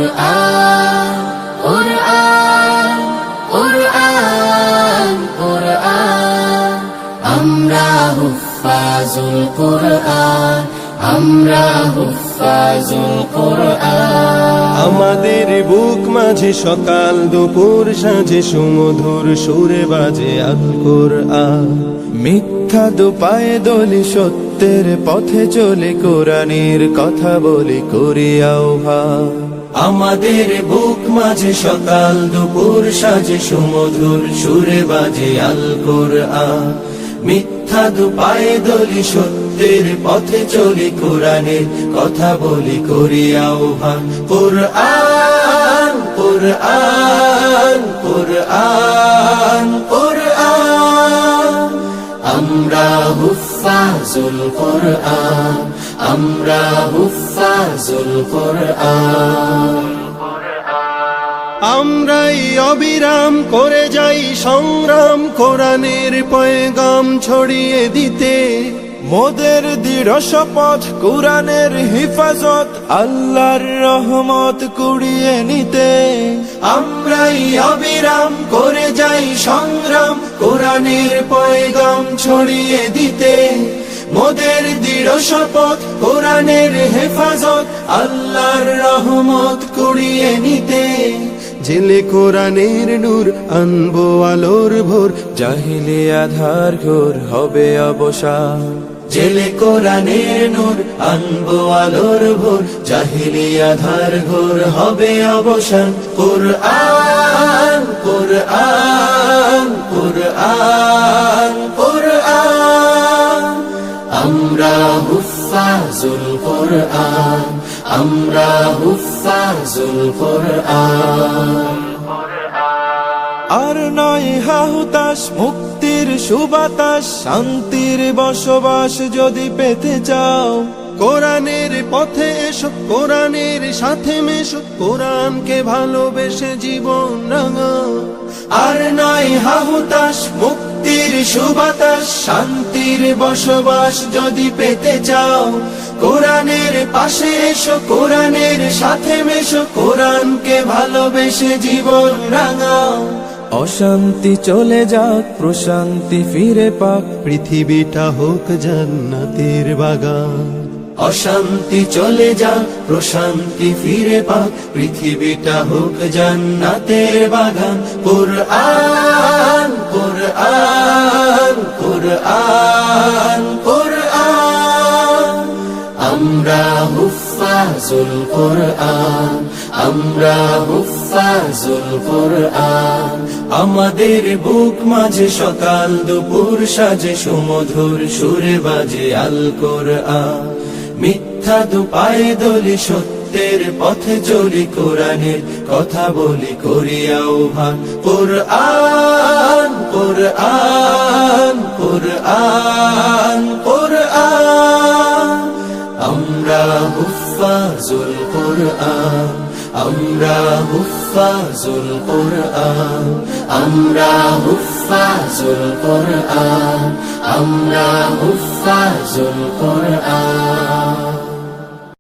কুরআন কুরআন কুরআন কুরআন আমরা হুফাজুল কুরআন আমরা হুফাজুল কুরআন। আমাদের বুক মাঝে সকাল দুপুর সাঁঝে সুমধুর সুরে বাজে আল কুরআন। মিথ্যা দুপায়ে দলি সত্যের পথে চলে কোরআনের কথা বলি করি আহ্বান। আমাদের বুক মাঝে সকাল দুপুর সাঁঝে সুমধুর সুরে বাজে আল কুরআন। মিথ্যা দুপায়ে দলি সত্যের পথে চলি কোরআনের কথা বলি করি আহ্বান। কুরআন কুরআন কুরআন কুরআন আমরা হুফাজুল কুরআন আমরা হুফাজুল কুরআন। আমরাই অবিরাম করে যাই সংগ্রাম কোরআনের পয়গাম ছড়িয়ে দিতে। মোদের দৃঢ় শপথ কোরআনের হিফাজত আল্লাহর রহমত কুড়িয়ে নিতে। আমরাই অবিরাম করে যাই সংগ্রাম কোরআনের পয়গাম ছড়িয়ে দিতে। মোদের দৃঢ় শপথ কোরআনের হেফাজত আল্লাহর রহমত কুড়িয়ে নিতে। জেলে কোরআনের নূর আনবো আলোর ভোর জাহিলি আধার ঘোর হবে অবসান। জেলে কোরআনের নূর আনবো আলোর ভোর জাহিলি আধার ঘোর হবে অবসান। কুরআন কুরআন কুরআন কুরআন আমরা হুফাজুল কুরআন আমরা হুফাজুল কুরআন। আর নয় হাহুতাশ মুক্তির সুবাতাস শান্তির বসবাস যদি পেতে চাও কোরআনের পথে এসো কোরআনের সাথে মেশো কোরআনকে ভালোবেসে জীবন রাঙাও। আর নয় হাহুতাশ মুক্তির সুবাতাস শান্তির বসবাস যদি পেতে চাও কোরআনের পাশে এসো কোরআনের সাথে মেশো কোরআনকে ভালোবেসে জীবন রাঙাও। অশান্তি চলে যাক প্রশান্তি ফিরে পাক পৃথিবীটা হোক জান্নাতের বাগান। অশান্তি চলে যাক প্রশান্তি ফিরে পাক পৃথিবীটা হোক জান্নাতের বাগান। কুরআন কুরআন কুরআন কুরআন আমরা হুফাজুল কুরআন আমরা হুফাজুল কুরআন। আমাদের বুক মাঝে সকাল দুপুর সাজে সুমধুর সুরে বাজে আল কুরআন। মিথ্যা দুপায়ে দলি সত্যের পথে চলি কোরআনের কথা বলি করি আহ্বান। কুরআন কুরআন কুরআন কুরআন আমরা হুফাজুল কুরআন আমরা হুফাজুল কুরআন আমরা হুফাজুল কুরআন আমরা হুফাজুল কুরআন।